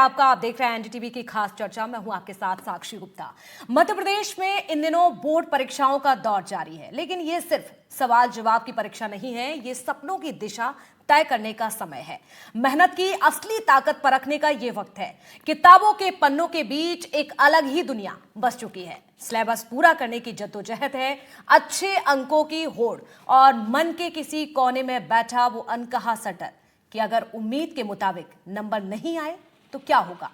आपका। आप देख रहे हैं एनडीटीवी की खास चर्चा। मैं हूं आपके साथ साक्षी गुप्ता। मध्य प्रदेश में इन दिनों बोर्ड परीक्षाओं का दौर जारी है, लेकिन ये सिर्फ सवाल जवाब की परीक्षा नहीं है, ये सपनों की दिशा तय करने का समय है। मेहनत की असली ताकत परखने का ये वक्त है। किताबों के पन्नों के बीच एक अलग ही दुनिया बस चुकी है। सिलेबस पूरा करने की जद्दोजहद है, अच्छे अंकों की होड़ और मन के किसी कोने में बैठा वो अनकहा सटर कि अगर उम्मीद के मुताबिक नंबर नहीं आए तो क्या होगा।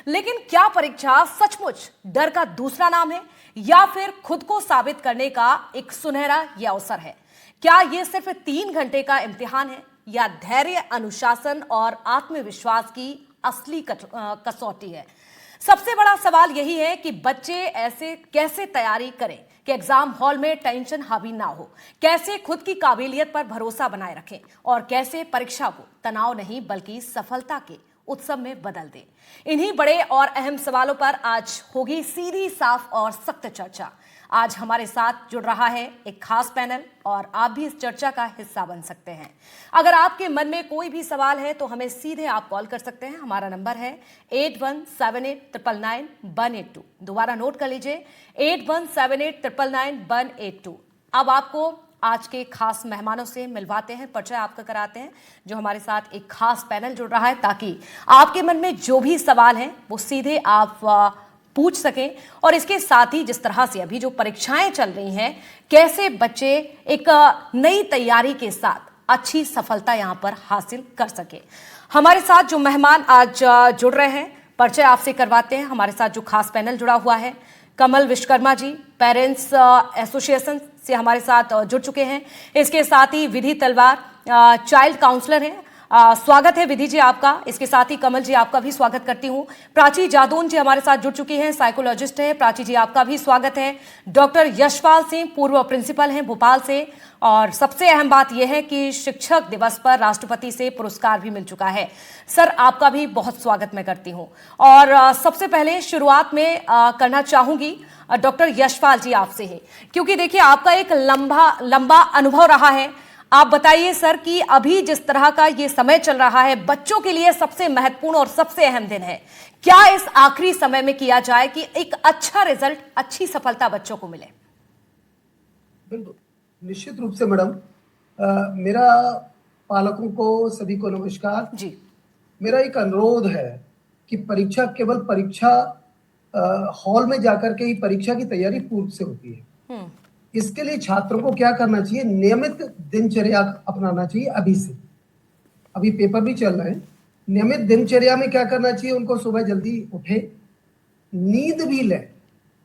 लेकिन क्या परीक्षा सचमुच डर का दूसरा नाम है या फिर खुद को साबित करने का एक सुनहरा यह अवसर है? क्या यह सिर्फ 3 घंटे का इम्तिहान है या धैर्य, अनुशासन और आत्मविश्वास की असली कसौटी है? सबसे बड़ा सवाल यही है कि बच्चे ऐसे कैसे तैयारी करें कि एग्जाम हॉल में टेंशन हावी ना हो, कैसे खुद की काबिलियत पर भरोसा बनाए रखें और कैसे परीक्षा को तनाव नहीं बल्कि सफलता के उत्सव में बदल दें। इन्हीं बड़े और अहम सवालों पर आज होगी सीधी, साफ और सख्त चर्चा। आज हमारे साथ जुड़ रहा है एक खास पैनल और आप भी इस चर्चा का हिस्सा बन सकते हैं। अगर आपके मन में कोई भी सवाल है तो हमें सीधे आप कॉल कर सकते हैं। हमारा नंबर है 8178999182। दोबारा नोट कर लीजिए, 8178999182। अब आपको आज के खास मेहमानों से मिलवाते हैं, परिचय आपका कराते हैं, जो हमारे साथ एक खास पैनल जुड़ रहा है ताकि आपके मन में जो भी सवाल हैं वो सीधे आप पूछ सकें। और इसके साथ ही जिस तरह से अभी जो परीक्षाएं चल रही हैं, कैसे बच्चे एक नई तैयारी के साथ अच्छी सफलता यहां पर हासिल कर सके। हमारे साथ जो मेहमान आज जुड़ रहे हैं, परिचय आपसे करवाते हैं। हमारे साथ जो खास पैनल जुड़ा हुआ है, कमल विश्वकर्मा जी पेरेंट्स एसोसिएशन से हमारे साथ जुड़ चुके हैं। इसके साथ ही विधि तलवार चाइल्ड काउंसलर हैं। स्वागत है विधि जी आपका। इसके साथ ही कमल जी आपका भी स्वागत करती हूं। प्राची जादून जी हमारे साथ जुड़ चुकी हैं, साइकोलॉजिस्ट हैं। प्राची जी आपका भी स्वागत है। डॉक्टर यशपाल सिंह पूर्व प्रिंसिपल हैं भोपाल से। और सबसे अहम बात यह है कि शिक्षक दिवस पर राष्ट्रपति से पुरस्कार भी मिल चुका है। सर आपका भी बहुत स्वागत मैं करती हूं। और सबसे पहले शुरुआत में करना चाहूंगी डॉक्टर यशपाल जी आपसे है, क्योंकि देखिए आपका एक लंबा अनुभव रहा है। आप बताइए सर कि अभी जिस तरह का ये समय चल रहा है, बच्चों के लिए सबसे महत्वपूर्ण और सबसे अहम दिन है। क्या इस आखिरी समय में किया जाए कि एक अच्छा रिजल्ट, अच्छी सफलता बच्चों को मिले? बिल्कुल, निश्चित रूप से मैडम। मेरा पालकों को सभी को नमस्कार जी। मेरा एक अनुरोध है कि परीक्षा केवल परीक्षा हॉल में जाकर के ही परीक्षा की तैयारी पूर्व से होती है। इसके लिए छात्रों को क्या करना चाहिए, नियमित दिनचर्या अपनाना चाहिए। अभी से, अभी पेपर भी चल रहे हैं। नियमित दिनचर्या में क्या करना चाहिए, उनको सुबह जल्दी उठे, नींद भी लें।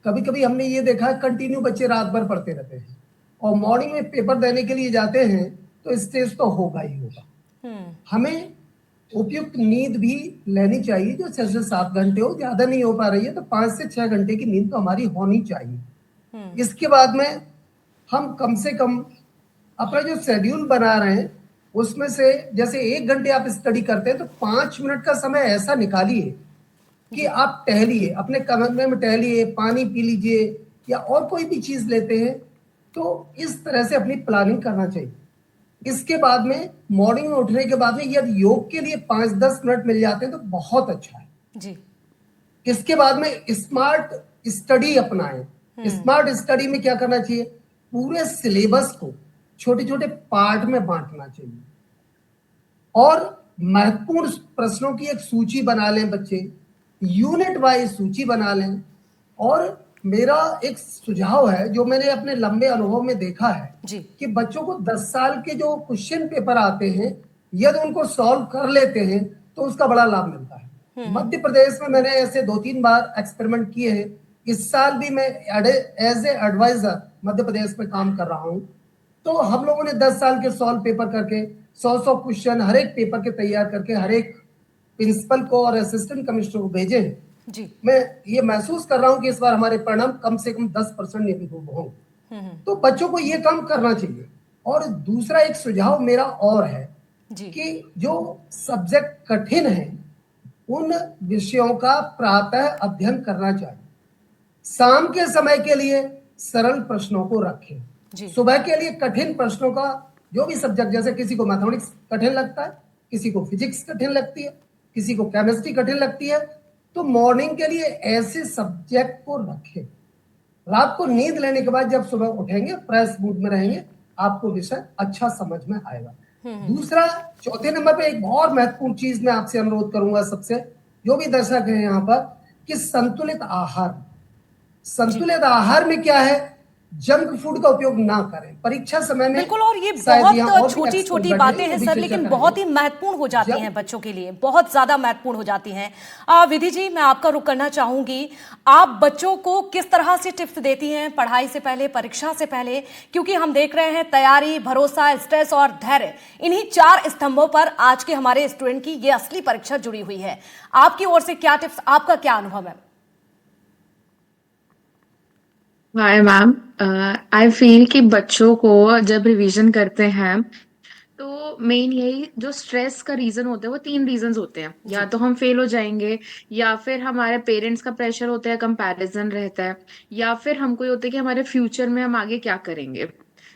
कभी कभी हमने ये देखा है कंटिन्यू बच्चे रात भर पढ़ते रहते हैं और मॉर्निंग में पेपर देने के लिए जाते हैं तो स्ट्रेस तो होगा ही होगा। हमें उपयुक्त नींद भी लेनी चाहिए, जो 6 से 7 घंटे हो। ज्यादा नहीं हो पा रही है तो 5 से 6 घंटे की नींद तो हमारी होनी चाहिए। इसके बाद में हम कम से कम अपना जो शेड्यूल बना रहे हैं उसमें से, जैसे 1 घंटे आप स्टडी करते हैं तो 5 मिनट का समय ऐसा निकालिए कि आप टहलिए, अपने कमरे में टहलिए, पानी पी लीजिए या और कोई भी चीज लेते हैं। तो इस तरह से अपनी प्लानिंग करना चाहिए। इसके बाद में मॉर्निंग में उठने के बाद में यदि योग के लिए 5-10 मिनट मिल जाते हैं तो बहुत अच्छा है जी। इसके बाद में स्मार्ट स्टडी अपनाएं। स्मार्ट स्टडी में क्या करना चाहिए, पूरे सिलेबस को छोटे छोटे पार्ट में बांटना चाहिए और महत्वपूर्ण प्रश्नों की एक सूची बना लें। बच्चे यूनिट वाइज सूची बना लें। और मेरा एक सुझाव है जो मैंने अपने लंबे अनुभव में देखा है जी, कि बच्चों को 10 साल के जो क्वेश्चन पेपर आते हैं, यदि उनको सॉल्व कर लेते हैं तो उसका बड़ा लाभ मिलता है। मध्य प्रदेश में मैंने ऐसे 2-3 बार एक्सपेरिमेंट किए हैं। इस साल भी मैं as a adviser Madhya Pradesh में काम कर रहा हूं। तो हम लोगों ने 10 साल के सॉल्व पेपर करके 100 क्वेश्चन हर एक पेपर के तैयार करके हर एक प्रिंसिपल को और असिस्टेंट कमिश्नर को भेजे हैं जी। मैं ये महसूस कर रहा हूं कि इस बार हमारे परिणाम कम से कम 10% इम्प्रूव हों। तो बच्चों को ये काम करना चाहिए। और दूसरा एक सुझाव मेरा और है जी, कि जो सब्जेक्ट कठिन है उन विषयों का प्रातः अध्ययन करना चाहिए। शाम के समय के लिए सरल प्रश्नों को रखें। सुबह के लिए कठिन प्रश्नों का, जो भी सब्जेक्ट, जैसे किसी को मैथमेटिक्स कठिन लगता है, किसी को फिजिक्स कठिन लगती है, किसी को केमिस्ट्री कठिन लगती है, तो मॉर्निंग के लिए ऐसे सब्जेक्ट को रखें। रात को नींद लेने के बाद जब सुबह उठेंगे फ्रेश मूड में रहेंगे, आपको विषय अच्छा समझ में आएगा। दूसरा, चौथे नंबर पे एक और महत्वपूर्ण चीज मैं आपसे अनुरोध करूंगा, सबसे जो भी दर्शक हैं यहाँ पर, कि संतुलित आहार। संतुलित आहार में क्या है, जंक फूड का उपयोग ना करें परीक्षा समय में। बिल्कुल, और ये बहुत छोटी छोटी बातें हैं सर, लेकिन बहुत ही महत्वपूर्ण हो जाती हैं बच्चों के लिए, बहुत ज्यादा महत्वपूर्ण हो जाती हैं। विधि जी, मैं आपका रुख करना चाहूंगी, आप बच्चों को किस तरह से टिप्स देती हैं पढ़ाई से पहले, परीक्षा से पहले? क्योंकि हम देख रहे हैं तैयारी, भरोसा, स्ट्रेस और धैर्य, इन्हीं 4 स्तंभों पर आज के हमारे स्टूडेंट की ये असली परीक्षा जुड़ी हुई है। आपकी ओर से क्या टिप्स, आपका क्या अनुभव है? हाय मैम, आई फील कि बच्चों को जब रिवीजन करते हैं तो मेन यही जो स्ट्रेस का रीजन होता है, वो 3 रीजंस होते हैं। या तो हम फेल हो जाएंगे, या फिर हमारे पेरेंट्स का प्रेशर होता है, कंपैरिजन रहता है, या फिर हमको ये होता है कि हमारे फ्यूचर में हम आगे क्या करेंगे।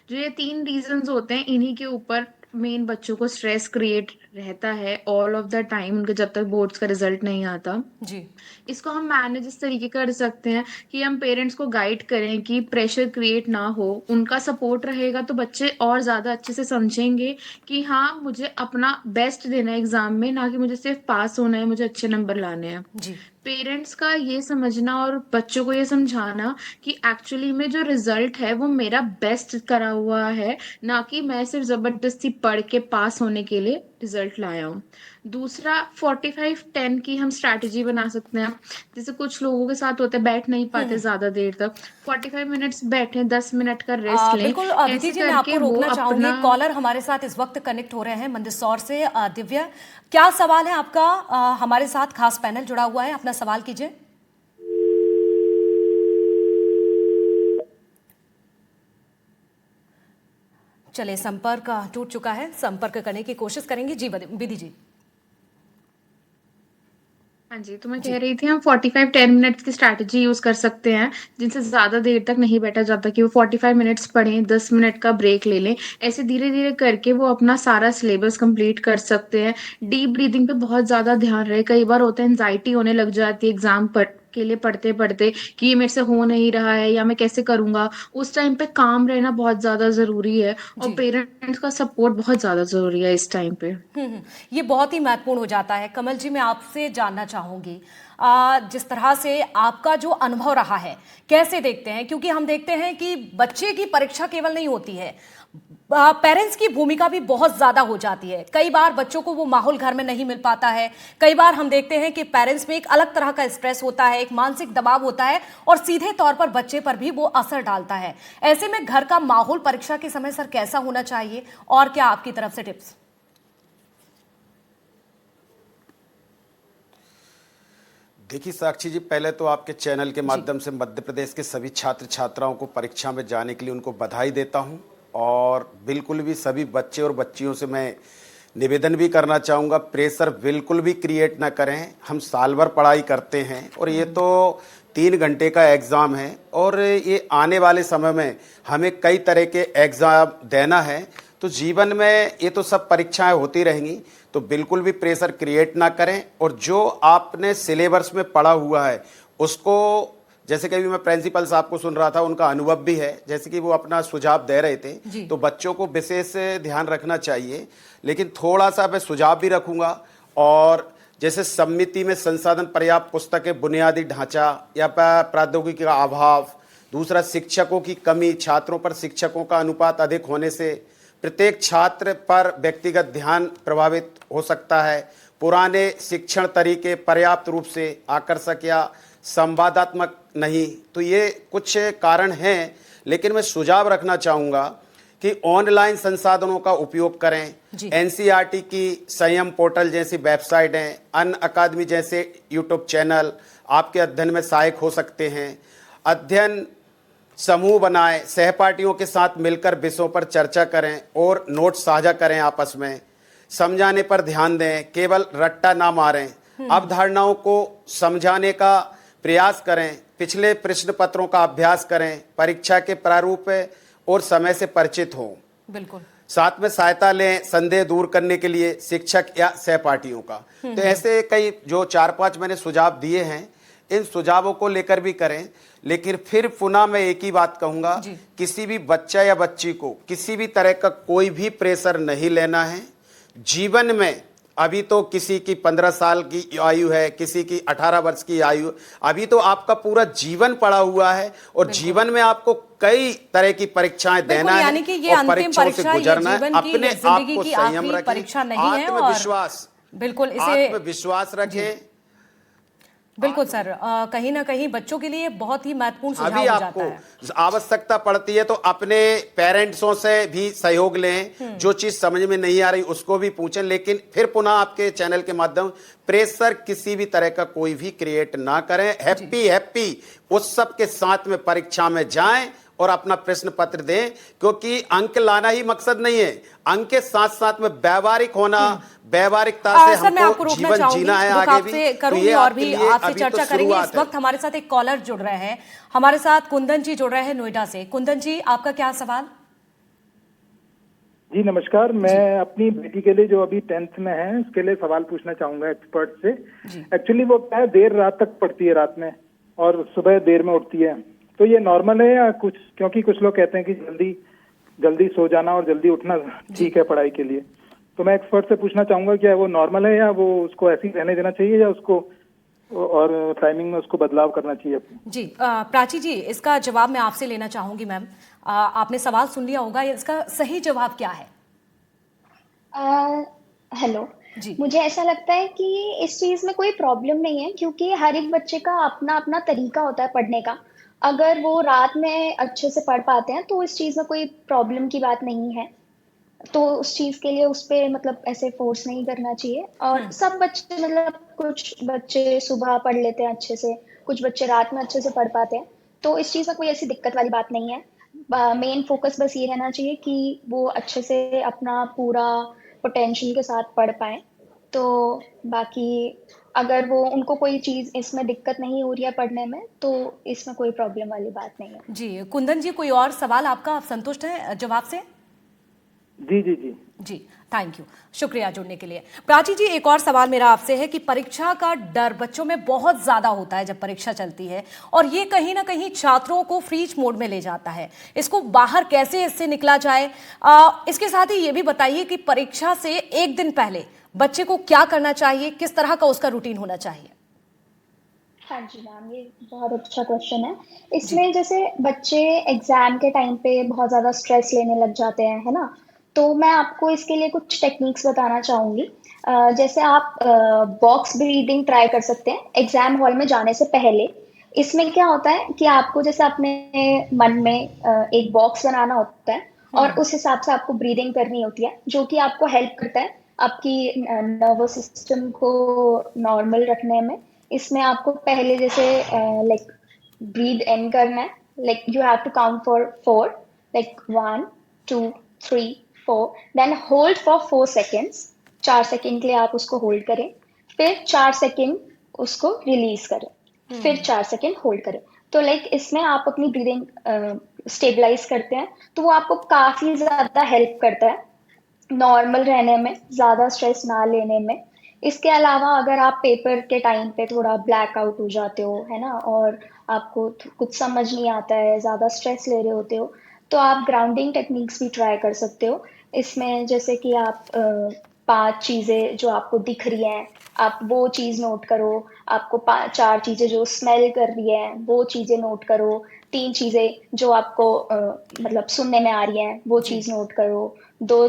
जो ये 3 रीजंस होते हैं, इन्हीं के ऊपर मेन बच्चों को स्ट्रेस क्रिएट रहता है ऑल ऑफ द टाइम, उनके जब तक बोर्ड्स का रिजल्ट नहीं आता जी। इसको हम मैनेज इस तरीके कर सकते हैं कि हम पेरेंट्स को गाइड करें कि प्रेशर क्रिएट ना हो। उनका सपोर्ट रहेगा तो बच्चे और ज्यादा अच्छे से समझेंगे कि हाँ, मुझे अपना बेस्ट देना है एग्जाम में, ना कि मुझे सिर्फ पास होना है, मुझे अच्छे नंबर लाने हैं। जी। पेरेंट्स का ये समझना और बच्चों को ये समझाना कि एक्चुअली में जो रिजल्ट है वो मेरा बेस्ट करा हुआ है, ना कि मैं सिर्फ जबरदस्ती पढ़ के पास होने के लिए रिजल्ट लाया हूँ। दूसरा, 45-10 की हम स्ट्रैटेजी बना सकते हैं। जैसे कुछ लोगों के साथ होता है, बैठ नहीं पाते ज्यादा देर तक, 45 मिनट्स बैठे, 10 मिनट का रेस्ट लें। बिल्कुल विधि जी, मैं आपको रोकना चाहूंगी, कॉलर हमारे साथ इस वक्त कनेक्ट हो रहे हैं मंदसौर से। दिव्या, क्या सवाल है आपका? हमारे साथ खास पैनल जुड़ा हुआ है, अपना सवाल कीजिए। चलिए, संपर्क टूट चुका है, संपर्क करने की कोशिश करेंगे। जी विधि जी। हाँ जी, तो मैं कह रही थी हम 45-10 मिनट्स की स्ट्रैटेजी यूज कर सकते हैं, जिनसे ज्यादा देर तक नहीं बैठा जाता, कि वो 45 मिनट्स पढ़ें, 10 मिनट का ब्रेक ले लें। ऐसे धीरे धीरे करके वो अपना सारा सिलेबस कंप्लीट कर सकते हैं। डीप ब्रीदिंग पे बहुत ज्यादा ध्यान रहे। कई बार होता है एंजाइटी होने लग जाती है एग्जाम के लिए पढ़ते पढ़ते, कि ये मेरे से हो नहीं रहा है या मैं कैसे करूंगा। उस टाइम पे काम रहना बहुत ज्यादा जरूरी है, और पेरेंट्स का सपोर्ट बहुत ज्यादा जरूरी है इस टाइम पे। ये बहुत ही महत्वपूर्ण हो जाता है। कमल जी, मैं आपसे जानना चाहूंगी, जिस तरह से आपका जो अनुभव रहा है, कैसे देखते हैं? क्योंकि हम देखते हैं कि बच्चे की परीक्षा केवल नहीं होती है, पेरेंट्स की भूमिका भी बहुत ज्यादा हो जाती है। कई बार बच्चों को वो माहौल घर में नहीं मिल पाता है। कई बार हम देखते हैं कि पेरेंट्स में एक अलग तरह का स्ट्रेस होता है, एक मानसिक दबाव होता है, और सीधे तौर पर बच्चे पर भी वो असर डालता है। ऐसे में घर का माहौल परीक्षा के समय सर कैसा होना चाहिए, और क्या आपकी तरफ से टिप्स? देखिए साक्षी जी, पहले तो आपके चैनल के माध्यम से मध्य प्रदेश के सभी छात्र छात्राओं को परीक्षा में जाने के लिए उनको बधाई देता हूं, और बिल्कुल भी सभी बच्चे और बच्चियों से मैं निवेदन भी करना चाहूँगा, प्रेशर बिल्कुल भी क्रिएट ना करें। हम साल भर पढ़ाई करते हैं, और ये तो 3 घंटे का एग्ज़ाम है, और ये आने वाले समय में हमें कई तरह के एग्ज़ाम देना है। तो जीवन में ये तो सब परीक्षाएं होती रहेंगी, तो बिल्कुल भी प्रेशर क्रिएट ना करें। और जो आपने सिलेबस में पढ़ा हुआ है उसको, जैसे कि अभी मैं प्रिंसिपल साहब को सुन रहा था, उनका अनुभव भी है, जैसे कि वो अपना सुझाव दे रहे थे, तो बच्चों को विशेष ध्यान रखना चाहिए। लेकिन थोड़ा सा मैं सुझाव भी रखूँगा, और जैसे समिति में संसाधन, पर्याप्त पुस्तकें, बुनियादी ढांचा या प्रौद्योगिकी का अभाव, दूसरा शिक्षकों की कमी, छात्रों पर शिक्षकों का अनुपात अधिक होने से प्रत्येक छात्र पर व्यक्तिगत ध्यान प्रभावित हो सकता है। पुराने शिक्षण तरीके पर्याप्त रूप से आकर्षक या संवादात्मक नहीं, तो ये कुछ कारण हैं। लेकिन मैं सुझाव रखना चाहूँगा कि ऑनलाइन संसाधनों का उपयोग करें। एनसीईआरटी की संयम पोर्टल जैसी वेबसाइट हैं, अन अकादमी जैसे यूट्यूब चैनल आपके अध्ययन में सहायक हो सकते हैं। अध्ययन समूह बनाएं, सहपाठियों के साथ मिलकर विषयों पर चर्चा करें और नोट साझा करें, आपस में समझाने पर ध्यान दें, केवल रट्टा ना मारें। अवधारणाओं को समझाने का प्रयास करें, पिछले प्रश्न पत्रों का अभ्यास करें, परीक्षा के प्रारूप और समय से परिचित हों। बिल्कुल। साथ में सहायता लें संदेह दूर करने के लिए शिक्षक या सहपाठियों का। तो ऐसे कई जो 4-5 मैंने सुझाव दिए हैं, इन सुझावों को लेकर भी करें। लेकिन फिर पुनः मैं एक ही बात कहूंगा, किसी भी बच्चा या बच्ची को किसी भी तरह का कोई भी प्रेशर नहीं लेना है जीवन में। अभी तो किसी की 15 साल की आयु है, किसी की 18 वर्ष की आयु, अभी तो आपका पूरा जीवन पड़ा हुआ है और जीवन में आपको कई तरह की परीक्षाएं देना है यानी कि ये और अंतिम परीक्षाओं से परीक्षा गुजरना है। ये जीवन की, अपने आप जिंदगी को की संयम आखिरी रखें, परीक्षा नहीं है और आत्मविश्वास, बिल्कुल इसे आत्मविश्वास रखें। बिल्कुल सर, कहीं ना कहीं बच्चों के लिए बहुत ही महत्वपूर्ण सुझाव अभी हो जाता आपको है। आवश्यकता पड़ती है तो अपने पेरेंट्सों से भी सहयोग लें, जो चीज समझ में नहीं आ रही उसको भी पूछें। लेकिन फिर पुनः आपके चैनल के माध्यम प्रेशर किसी भी तरह का कोई भी क्रिएट ना करें। हैप्पी उत्सव के साथ में परीक्षा में जाएं और अपना प्रश्न पत्र दें, क्योंकि अंक लाना ही मकसद नहीं है, अंक के साथ साथ में व्यवहारिक होना, व्यवहारिकता से हमको जीवन जीना है आगे भी। तो ये और भी आपसे तो चर्चा करेंगे। इस वक्त हमारे साथ एक कॉलर जुड़ रहे हैं, हमारे साथ कुंदन जी जुड़ रहे हैं नोएडा से। कुंदन जी, आपका क्या सवाल? जी नमस्कार, मैं अपनी बेटी के लिए जो अभी 10th में है उसके लिए सवाल पूछना चाहूंगा एक्सपर्ट से। एक्चुअली वो क्या है, देर रात तक पढ़ती है रात में और सुबह देर में उठती है, तो ये नॉर्मल है या कुछ, क्योंकि कुछ लोग कहते हैं कि जल्दी सो जाना और जल्दी उठना ठीक है पढ़ाई के लिए। तो मैं एक्सपर्ट से पूछना चाहूंगा क्या वो नॉर्मल है या वो उसको ऐसे ही रहने देना चाहिए या उसको और टाइमिंग में उसको बदलाव करना चाहिए? जी प्राची जी, इसका जवाब मैं आपसे लेना चाहूंगी। मैम, आपने सवाल सुन लिया होगा, इसका सही जवाब क्या है? हेलो जी, मुझे ऐसा लगता है कि इस चीज में कोई प्रॉब्लम नहीं है, क्योंकि हर एक बच्चे का अपना अपना तरीका होता है पढ़ने का। अगर वो रात में अच्छे से पढ़ पाते हैं तो इस चीज में कोई प्रॉब्लम की बात नहीं है। तो उस चीज के लिए उस पे मतलब ऐसे फोर्स नहीं करना चाहिए। और सब बच्चे मतलब कुछ बच्चे सुबह पढ़ लेते हैं अच्छे से, कुछ बच्चे रात में अच्छे से पढ़ पाते हैं, तो इस चीज में कोई ऐसी दिक्कत वाली बात नहीं है। मेन फोकस बस ये रहना चाहिए कि वो अच्छे से अपना पूरा पोटेंशियल के साथ पढ़ पाए। तो बाकी अगर वो उनको कोई चीज इसमें दिक्कत नहीं हो रही है पढ़ने में, तो इसमें कोई प्रॉब्लम वाली बात नहीं है। जी कुंदन जी, कोई और सवाल आपका, आप संतुष्ट हैं जवाब से? जी, थैंक यू, शुक्रिया जुड़ने के लिए। प्राची जी, एक और सवाल मेरा आपसे है कि परीक्षा का डर बच्चों में बहुत ज्यादा होता है जब परीक्षा चलती है, और ये कहीं ना कहीं छात्रों को फ्रीज मोड में ले जाता है। इसको बाहर कैसे इससे निकला जाए? इसके साथ ही ये भी बताइए कि परीक्षा से एक दिन पहले बच्चे को क्या करना चाहिए, किस तरह का उसका रूटीन होना चाहिए? हाँ जी मैम, ये बहुत अच्छा क्वेश्चन है। इसमें जैसे बच्चे एग्जाम के टाइम पे बहुत ज़्यादा स्ट्रेस लेने लग जाते हैं, है ना, तो मैं आपको इसके लिए कुछ टेक्निक्स बताना चाहूँगी। जैसे आप बॉक्स ब्रीदिंग ट्राई कर सकते हैं एग्जाम हॉल में जाने से पहले। इसमें क्या होता है कि आपको जैसे अपने मन में एक बॉक्स बनाना होता है और उस हिसाब से आपको ब्रीदिंग करनी होती है, जो कि आपको हेल्प करता है आपकी नर्वस सिस्टम को नॉर्मल रखने में। इसमें आपको पहले जैसे लाइक ब्रीद इन करना है, like you have to count for 4, like 1 2 3 4, then hold for 4 seconds. 4 second के लिए आप उसको होल्ड करें, फिर 4 सेकेंड उसको रिलीज करें, फिर 4 सेकेंड होल्ड करें। तो लाइक इसमें आप अपनी ब्रीदिंग स्टेबलाइज करते हैं, तो वो आपको काफी ज्यादा हेल्प करता है नॉर्मल रहने में, ज़्यादा स्ट्रेस ना लेने में। इसके अलावा अगर आप पेपर के टाइम पे थोड़ा ब्लैक आउट हो जाते हो, है ना, और आपको कुछ समझ नहीं आता है, ज़्यादा स्ट्रेस ले रहे होते हो, तो आप ग्राउंडिंग टेक्निक्स भी ट्राई कर सकते हो। इसमें जैसे कि आप 5 चीज़ें जो आपको दिख रही हैं, आप वो चीज़ नोट करो। आपको 4 चीज़ें जो स्मेल कर रही हैं वो चीज़ें नोट करो। 3 चीज़ें जो आपको मतलब सुनने में आ रही हैं वो चीज़ नोट करो। 2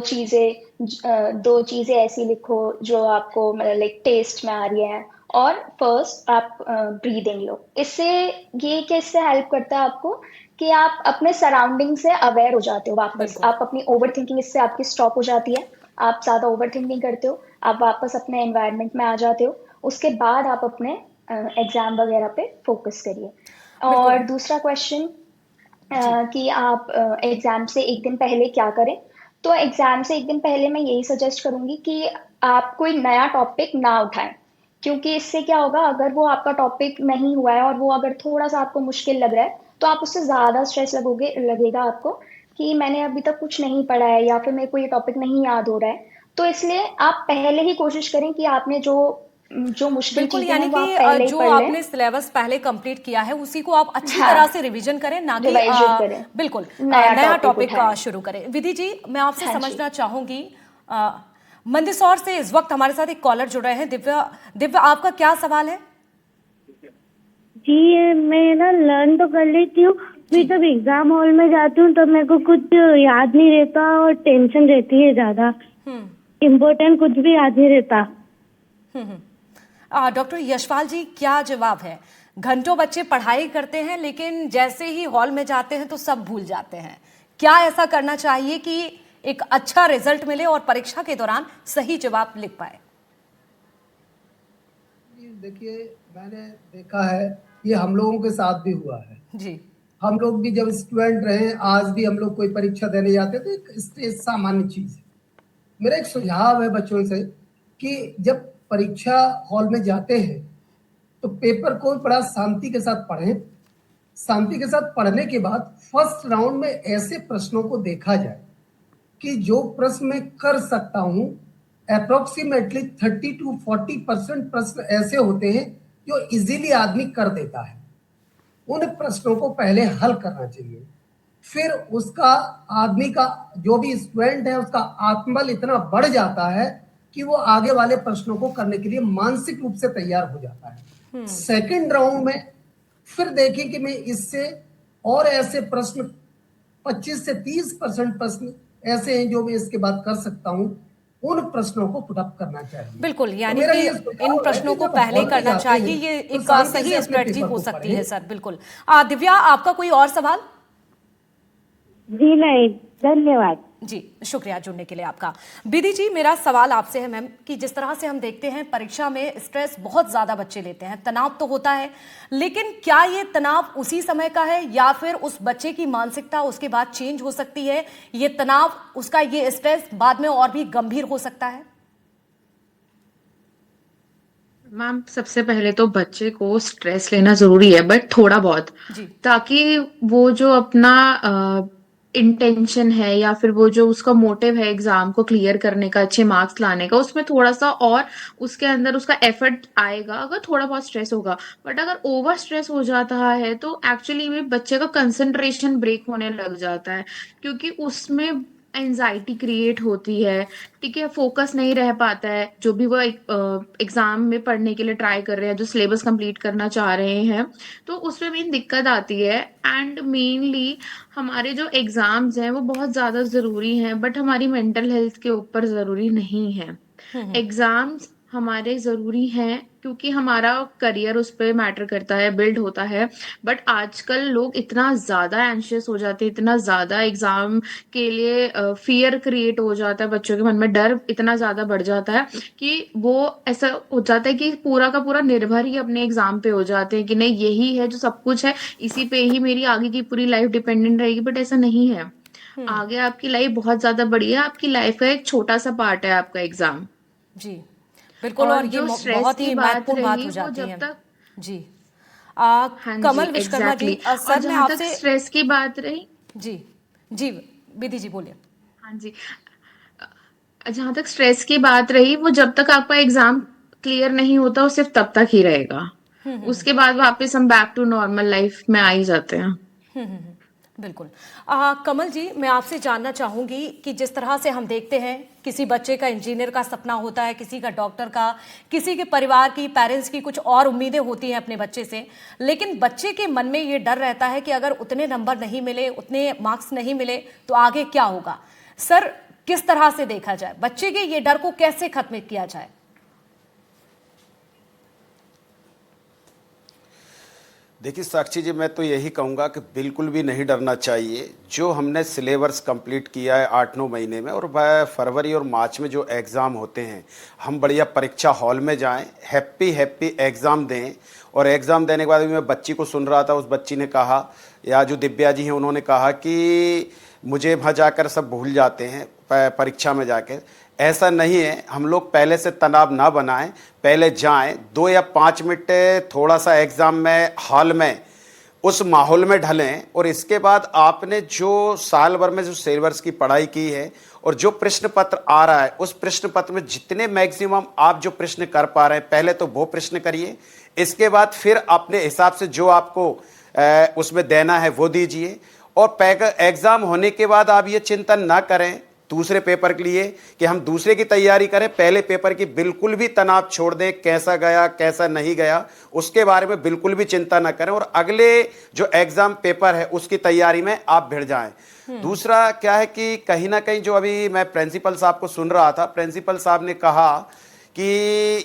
चीज़ें ऐसी लिखो जो आपको मतलब लाइक टेस्ट में आ रही हैं। और फर्स्ट आप ब्रीदिंग लो। इससे ये कैसे हेल्प करता है आपको कि आप अपने सराउंडिंग से अवेयर हो जाते हो वापस। आप अपनी ओवर थिंकिंग इससे आपकी स्टॉप हो जाती है, आप ज़्यादा ओवर थिंक नहीं करते हो, आप वापस अपने एनवायरनमेंट में आ जाते हो। उसके बाद आप अपने एग्जाम वगैरह पे फोकस करिए। और दूसरा क्वेश्चन कि आप एग्जाम से एक दिन पहले क्या करें, तो एग्जाम से एक दिन पहले मैं यही सजेस्ट करूंगी कि आप कोई नया टॉपिक ना उठाएं, क्योंकि इससे क्या होगा, अगर वो आपका टॉपिक नहीं हुआ है और वो अगर थोड़ा सा आपको मुश्किल लग रहा है, तो आप उससे ज़्यादा स्ट्रेस लगेगा आपको कि मैंने अभी तक कुछ नहीं पढ़ा है या फिर मेरे को ये टॉपिक नहीं याद हो रहा है, तो इसलिए आप पहले ही कोशिश करें कि आपने जो जो मुश्किल बिल्कुल, चीजें यानी हैं वो आप कि पहले ही जो पढ़ लें। आपने सिलेबस पहले कंप्लीट किया है उसी को आप अच्छी हाँ, तरह से रिवीजन करें, ना कि रिवाइजन करें, बिल्कुल नया नया टॉपिक टॉपिक उठाएं। शुरू करें। विधि जी, मैं आपसे हाँ जी। समझना चाहूंगी, मंदसौर से इस वक्त हमारे साथ एक कॉलर जुड़ रहे हैं, दिव्या। दिव्या, आपका क्या सवाल है? जी, मैं ना लर्न तो कर लेती हूँ, फिर जब एग्जाम हॉल में जाती हूँ तो मेरे को कुछ याद नहीं रहता और टेंशन रहती है ज्यादा। इम्पोर्टेंट कुछ भी याद नहीं रहता। डॉक्टर यशपाल जी, क्या जवाब है? घंटों बच्चे पढ़ाई करते हैं लेकिन जैसे ही हॉल में जाते हैं तो सब भूल जाते हैं। क्या ऐसा करना चाहिए कि एक अच्छा रिजल्ट मिले और परीक्षा के दौरान सही जवाब लिख पाए? देखिए, मैंने देखा है, ये हम लोगों के साथ भी हुआ है जी। हम लोग भी जब स्टूडेंट रहे, आज भी हम लोग कोई परीक्षा देने जाते थे, एक सामान्य चीज है। मेरा एक सुझाव है बच्चों से कि जब परीक्षा हॉल में जाते हैं तो पेपर को बड़ा शांति के साथ पढ़ें। शांति के साथ पढ़ने के बाद फर्स्ट राउंड में ऐसे प्रश्नों को देखा जाए कि जो प्रश्न मैं कर सकता हूं, अप्रोक्सीमेटली 30 to 40% प्रश्न ऐसे होते हैं जो इजीली आदमी कर देता है। उन प्रश्नों को पहले हल करना चाहिए, फिर उसका आदमी का जो भी स्टूडेंट है उसका आत्मबल इतना बढ़ जाता है कि वो आगे वाले प्रश्नों को करने के लिए मानसिक रूप से तैयार हो जाता है। सेकंड राउंड में फिर देखें कि मैं इससे और ऐसे प्रश्न 25 से 30% प्रश्न ऐसे हैं जो मैं इसके बाद कर सकता हूं, उन प्रश्नों को पुटअप करना चाहिए। बिल्कुल, यानी मेरा कि ये सुझाव इन है प्रश्नों कि को जब पहले हॉल में करना जाते चाहिए, हैं, ये तो एक शांति से सही अपने स्ट्रेटजी पेपर हो को सकती पढ़ें। है सर। बिल्कुल। दिव्या, आपका कोई और सवाल? जी नहीं, धन्यवाद। जी, शुक्रिया जुड़ने के लिए आपका। विधि जी, मेरा सवाल आपसे है मैम कि जिस तरह से हम देखते हैं परीक्षा में स्ट्रेस बहुत ज्यादा बच्चे लेते हैं, तनाव तो होता है, लेकिन क्या ये तनाव उसी समय का है या फिर उस बच्चे की मानसिकता उसके बाद चेंज हो सकती है? ये तनाव, उसका ये स्ट्रेस बाद में और भी गंभीर हो सकता है? मैम, सबसे पहले तो बच्चे को स्ट्रेस लेना जरूरी है, बट थोड़ा बहुत, जी। ताकि वो जो अपना इंटेंशन है या फिर वो जो उसका मोटिव है एग्जाम को क्लियर करने का, अच्छे मार्क्स लाने का, उसमें थोड़ा सा और उसके अंदर उसका एफर्ट आएगा अगर थोड़ा बहुत स्ट्रेस होगा। बट अगर ओवर स्ट्रेस हो जाता है तो एक्चुअली में बच्चे का कंसंट्रेशन ब्रेक होने लग जाता है, क्योंकि उसमें एंजाइटी क्रिएट होती है। ठीक है, फोकस नहीं रह पाता है, जो भी वो एग्जाम में पढ़ने के लिए ट्राई कर रहे हैं, जो सिलेबस कंप्लीट करना चाह रहे हैं, तो उसमें मेन दिक्कत आती है। एंड मेनली हमारे जो एग्जाम्स हैं वो बहुत ज्यादा जरूरी हैं, बट हमारी मेंटल हेल्थ के ऊपर जरूरी नहीं है। एग्जाम्स हमारे जरूरी हैं क्योंकि हमारा करियर उस पर मैटर करता है, बिल्ड होता है। बट आजकल लोग इतना ज्यादा एंशियस हो जाते हैं, इतना ज्यादा एग्जाम के लिए फियर क्रिएट हो जाता है, बच्चों के मन में डर इतना ज्यादा बढ़ जाता है कि वो ऐसा हो जाता है कि पूरा का पूरा निर्भर ही अपने एग्जाम पे हो जाते हैं कि नहीं, यही है जो सब कुछ है, इसी पे ही मेरी आगे की पूरी लाइफ डिपेंडेंट रहेगी। बट ऐसा नहीं है, आगे आपकी लाइफ बहुत ज्यादा बड़ी है, आपकी लाइफ का एक छोटा सा पार्ट है आपका एग्जाम। जी, बिल्कुल। और ये जो स्ट्रेस बहुत की ही बात महत्वपूर्ण बात रही हो वो जाती जब है। तक, जी। हाँ जी, कमल विश्वकर्मा जी, एग्जैक्टली। और सर मैं जहां तक आपसे, स्ट्रेस की बात रही, जी जी, विधि जी बोलिए। हाँ जी, जहां तक स्ट्रेस की बात रही, वो जब तक आपका एग्जाम क्लियर नहीं होता वो सिर्फ तब तक ही रहेगा। उसके बाद वापस हम बैक टू नॉर्मल लाइफ में आ ही जाते हैं। बिल्कुल। कमल जी, मैं आपसे जानना चाहूंगी कि जिस तरह से हम देखते हैं किसी बच्चे का इंजीनियर का सपना होता है, किसी का डॉक्टर का, किसी के परिवार की, पेरेंट्स की कुछ और उम्मीदें होती हैं अपने बच्चे से, लेकिन बच्चे के मन में ये डर रहता है कि अगर उतने नंबर नहीं मिले, उतने मार्क्स नहीं मिले तो आगे क्या होगा? सर, किस तरह से देखा जाए, बच्चे के ये डर को कैसे खत्म किया जाए? देखिए साक्षी जी, मैं तो यही कहूँगा कि बिल्कुल भी नहीं डरना चाहिए। जो हमने सिलेबस कंप्लीट किया है 8-9 महीने में, और फरवरी और मार्च में जो एग्ज़ाम होते हैं, हम बढ़िया परीक्षा हॉल में जाएं, हैप्पी एग्ज़ाम दें। और एग्ज़ाम देने के बाद भी मैं बच्ची को सुन रहा था, उस बच्ची ने कहा, या जो दिव्या जी हैं उन्होंने कहा कि मुझे वहाँ जाकर सब भूल जाते हैं परीक्षा में जाकर। ऐसा नहीं है, हम लोग पहले से तनाव ना बनाएं, पहले जाएं, 2 या 5 मिनट थोड़ा सा एग्ज़ाम में हॉल में उस माहौल में ढलें और इसके बाद आपने जो साल भर में जो सिलेबस की पढ़ाई की है और जो प्रश्न पत्र आ रहा है उस प्रश्न पत्र में जितने मैक्सिमम आप जो प्रश्न कर पा रहे हैं पहले तो वो प्रश्न करिए। इसके बाद फिर अपने हिसाब से जो आपको उसमें देना है वो दीजिए। और एग्जाम होने के बाद आप ये चिंतन ना करें दूसरे पेपर के लिए कि हम दूसरे की तैयारी करें, पहले पेपर की बिल्कुल भी तनाव छोड़ दें, कैसा गया कैसा नहीं गया उसके बारे में बिल्कुल भी चिंता ना करें और अगले जो एग्जाम पेपर है उसकी तैयारी में आप भिड़ जाएं। दूसरा क्या है कि कहीं ना कहीं जो अभी मैं प्रिंसिपल साहब को सुन रहा था, प्रिंसिपल साहब ने कहा कि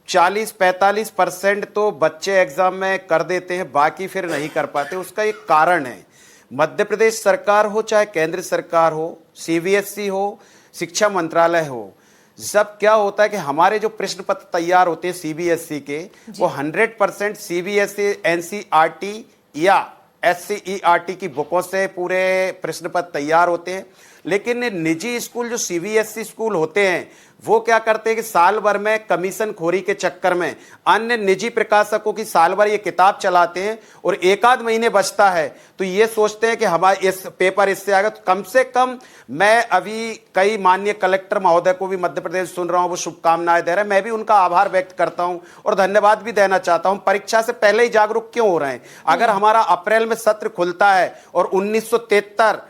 40-45% तो बच्चे एग्जाम में कर देते हैं, बाकी फिर नहीं कर पाते। उसका एक कारण है, मध्य प्रदेश सरकार हो चाहे केंद्र सरकार हो, सीबीएसई हो, शिक्षा मंत्रालय हो, सब क्या होता है कि हमारे जो प्रश्न पत्र तैयार होते हैं सीबीएसई के वो 100% सीबीएसई एनसीईआरटी या एससीईआरटी की बुकों से पूरे प्रश्न पत्र तैयार होते हैं। लेकिन निजी स्कूल जो सीबीएसई स्कूल होते हैं वो क्या करते हैं कि साल भर में कमीशन खोरी के चक्कर में अन्य निजी प्रकाशकों की साल भर ये किताब चलाते हैं और एक आध महीने बचता है तो ये सोचते हैं कि हमारे इस पेपर इससे आएगा। तो कम से कम मैं अभी कई माननीय कलेक्टर महोदय को भी मध्य प्रदेश सुन रहा हूँ, वो शुभकामनाएं दे रहे हैं, मैं भी उनका आभार व्यक्त करता हूँ और धन्यवाद भी देना चाहता हूँ। परीक्षा से पहले ही जागरूक क्यों हो रहे हैं? अगर हमारा अप्रैल में सत्र खुलता है और 1973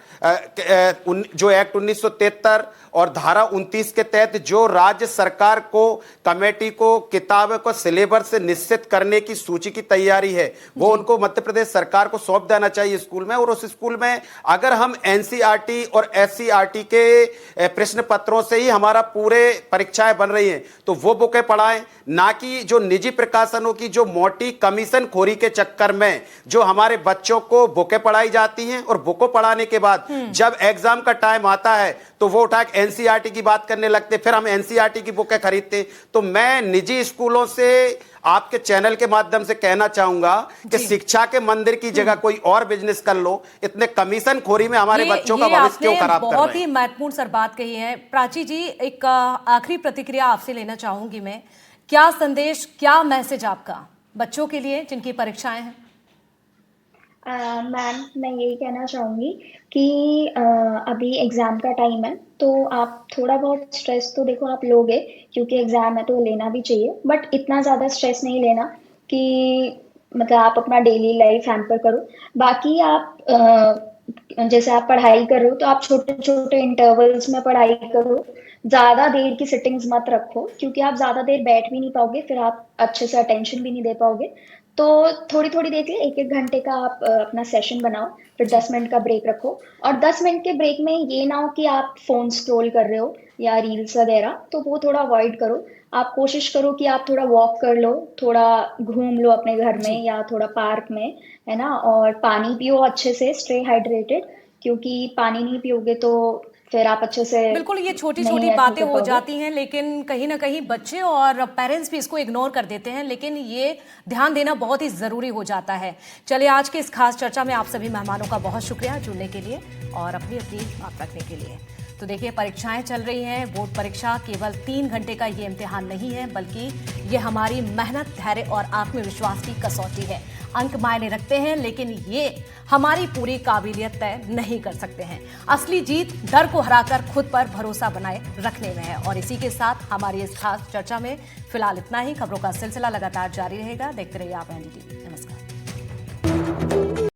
जो एक्ट 1973 और धारा 29 के तहत जो राज्य सरकार को कमेटी को किताबों को सिलेबस से निश्चित करने की सूची की तैयारी है वो उनको मध्य प्रदेश सरकार को सौंप देना चाहिए स्कूल में। और उस स्कूल में अगर हम एनसीईआरटी और एससीईआरटी के प्रश्न पत्रों से ही हमारा पूरे परीक्षाएं बन रही हैं तो वो बुकें पढ़ाएं, ना कि जो निजी प्रकाशनों की जो मोटी कमीशन खोरी के चक्कर में जो हमारे बच्चों को बुकें पढ़ाई जाती हैं और बुकों पढ़ाने के बाद जब एग्जाम का टाइम आता है तो वो उठा के एनसीईआरटी की बात करने लगते, फिर हम एनसीईआरटी की बुकें खरीदते। तो मैं निजी स्कूलों से आपके चैनल के माध्यम से कहना चाहूंगा कि शिक्षा के मंदिर की जगह कोई और बिजनेस कर लो। इतने कमीशन खोरी में हमारे बच्चों का भविष्य क्यों खराब कर रहे हैं? बहुत ही महत्वपूर्ण सर बात कही है। प्राची जी, एक आखिरी प्रतिक्रिया आपसे लेना चाहूंगी मैं। क्या संदेश, क्या मैसेज आपका बच्चों के लिए जिनकी परीक्षाएं हैं? मैम, मैं यही कहना चाहूँगी कि अभी एग्ज़ाम का टाइम है तो आप थोड़ा बहुत स्ट्रेस तो देखो आप लोगे क्योंकि एग्ज़ाम है तो लेना भी चाहिए, बट इतना ज़्यादा स्ट्रेस नहीं लेना कि मतलब आप अपना डेली लाइफ हैम्पर करो। बाकी आप जैसे आप पढ़ाई कर रहे हो तो आप छोटे छोटे इंटरवल्स में पढ़ाई करो, ज़्यादा देर की सिटिंग्स मत रखो क्योंकि आप ज़्यादा देर बैठ भी नहीं पाओगे, फिर आप अच्छे से अटेंशन भी नहीं दे पाओगे। तो थोड़ी थोड़ी देर के लिए 1-1 घंटे का आप अपना सेशन बनाओ, फिर 10 मिनट का ब्रेक रखो और 10 मिनट के ब्रेक में ये ना हो कि आप फ़ोन स्क्रॉल कर रहे हो या रील्स वगैरह, तो वो थोड़ा अवॉइड करो। आप कोशिश करो कि आप थोड़ा वॉक कर लो, थोड़ा घूम लो अपने घर में या थोड़ा पार्क में, है ना, और पानी पियो अच्छे से, स्टे हाइड्रेटेड, क्योंकि पानी नहीं पियोगे तो फिर आप अच्छे से बिल्कुल ये छोटी छोटी बातें हो जाती हैं लेकिन कहीं ना कहीं बच्चे और पेरेंट्स भी इसको इग्नोर कर देते हैं, लेकिन ये ध्यान देना बहुत ही ज़रूरी हो जाता है। चलिए, आज की इस खास चर्चा में आप सभी मेहमानों का बहुत शुक्रिया जुड़ने के लिए और अपनी अपनी बात रखने के लिए। तो देखिए, परीक्षाएं चल रही हैं। बोर्ड परीक्षा केवल 3 घंटे का ये इम्तिहान नहीं है, बल्कि ये हमारी मेहनत, धैर्य और आत्मविश्वास की कसौटी है। अंक मायने रखते हैं लेकिन ये हमारी पूरी काबिलियत तय नहीं कर सकते हैं। असली जीत डर को हराकर खुद पर भरोसा बनाए रखने में है। और इसी के साथ हमारी इस खास चर्चा में फिलहाल इतना ही। खबरों का सिलसिला लगातार जारी रहेगा। देखते रहिए आप एनडीटीवी। नमस्कार।